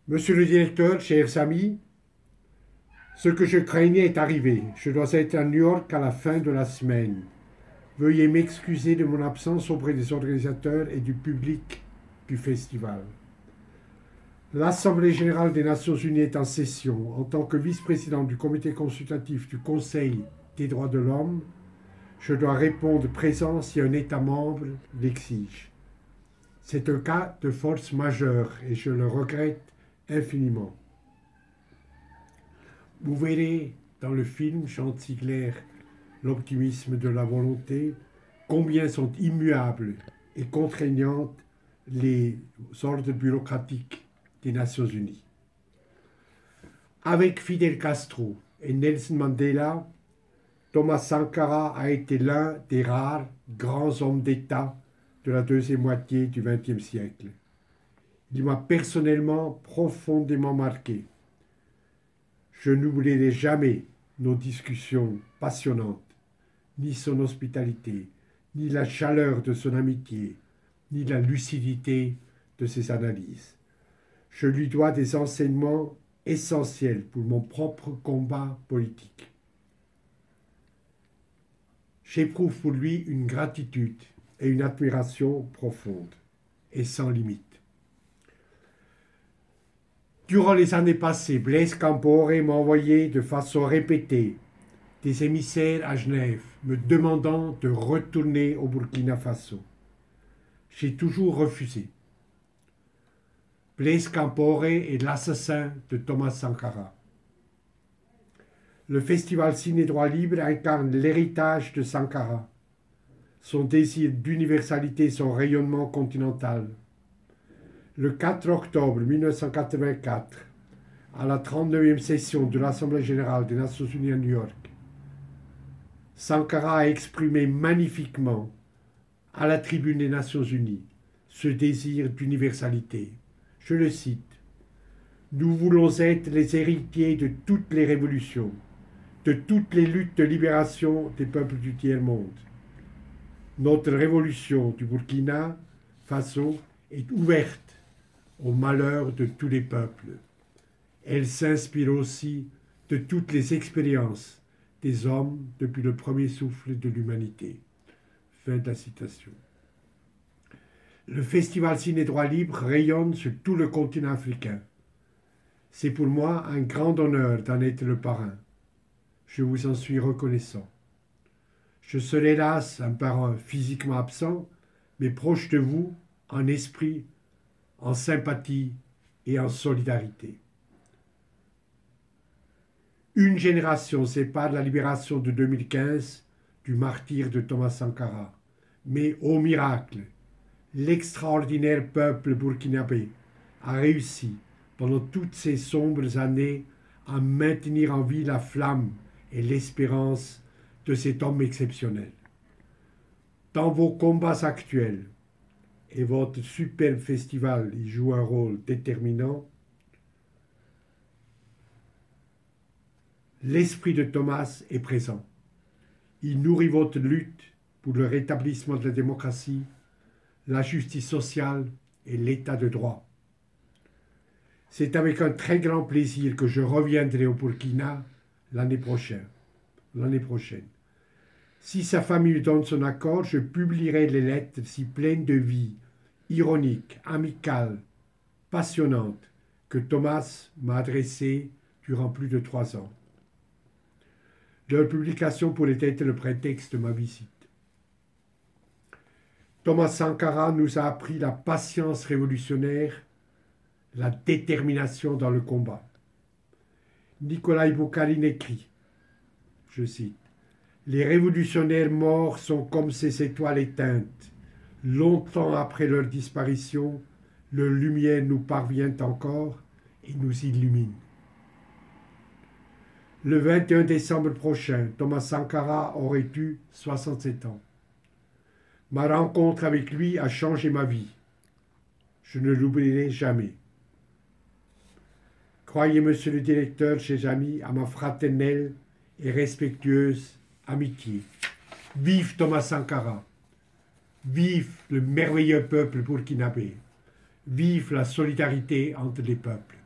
Monsieur le directeur, chers amis, ce que je craignais est arrivé. Je dois être à New York à la fin de la semaine. Veuillez m'excuser de mon absence auprès des organisateurs et du public du festival. L'Assemblée générale des Nations unies est en session. En tant que vice-président du comité consultatif du Conseil des droits de l'homme, je dois répondre présent si un État membre l'exige. C'est un cas de force majeure et je le regrette infiniment. Vous verrez dans le film Chanticleer, l'optimisme de la volonté, combien sont immuables et contraignantes les ordres bureaucratiques des Nations unies. Avec Fidel Castro et Nelson Mandela, Thomas Sankara a été l'un des rares grands hommes d'État de la deuxième moitié du XXe siècle. Il m'a personnellement profondément marqué. Je n'oublierai jamais nos discussions passionnantes, ni son hospitalité, ni la chaleur de son amitié, ni la lucidité de ses analyses. Je lui dois des enseignements essentiels pour mon propre combat politique. J'éprouve pour lui une gratitude et une admiration profonde et sans limite. Durant les années passées, Blaise Compaoré m'a envoyé de façon répétée des émissaires à Genève me demandant de retourner au Burkina Faso. J'ai toujours refusé. Blaise Compaoré est l'assassin de Thomas Sankara. Le festival Ciné Droit Libre incarne l'héritage de Sankara, son désir d'universalité, son rayonnement continental. Le 4 octobre 1984, à la 39e session de l'Assemblée générale des Nations unies à New York, Sankara a exprimé magnifiquement à la tribune des Nations unies ce désir d'universalité. Je le cite, « Nous voulons être les héritiers de toutes les révolutions, de toutes les luttes de libération des peuples du tiers-monde. Notre révolution du Burkina Faso est ouverte au malheur de tous les peuples. Elle s'inspire aussi de toutes les expériences des hommes depuis le premier souffle de l'humanité. » Fin de la citation. Le festival Ciné Droit Libre rayonne sur tout le continent africain. C'est pour moi un grand honneur d'en être le parrain. Je vous en suis reconnaissant. Je serai hélas un parrain physiquement absent, mais proche de vous en esprit, en sympathie et en solidarité. Une génération sépare la libération de 2015 du martyre de Thomas Sankara. Mais, ô miracle, l'extraordinaire peuple burkinabé a réussi, pendant toutes ces sombres années, à maintenir en vie la flamme et l'espérance de cet homme exceptionnel. Dans vos combats actuels, et votre superbe festival y joue un rôle déterminant, l'esprit de Thomas est présent. Il nourrit votre lutte pour le rétablissement de la démocratie, la justice sociale et l'état de droit. C'est avec un très grand plaisir que je reviendrai au Burkina l'année prochaine. Si sa famille donne son accord, je publierai les lettres si pleines de vie, ironiques, amicales, passionnantes, que Thomas m'a adressées durant plus de 3 ans. Leur publication pourrait être le prétexte de ma visite. Thomas Sankara nous a appris la patience révolutionnaire, la détermination dans le combat. Nikolai Boukharine écrit, je cite, « Les révolutionnaires morts sont comme ces étoiles éteintes. Longtemps après leur disparition, leur lumière nous parvient encore et nous illumine. » Le 21 décembre prochain, Thomas Sankara aurait eu 67 ans. Ma rencontre avec lui a changé ma vie. Je ne l'oublierai jamais. Croyez, monsieur le directeur, chers amis, à ma fraternelle et respectueuse amitié. Vive Thomas Sankara! Vive le merveilleux peuple burkinabé! Vive la solidarité entre les peuples!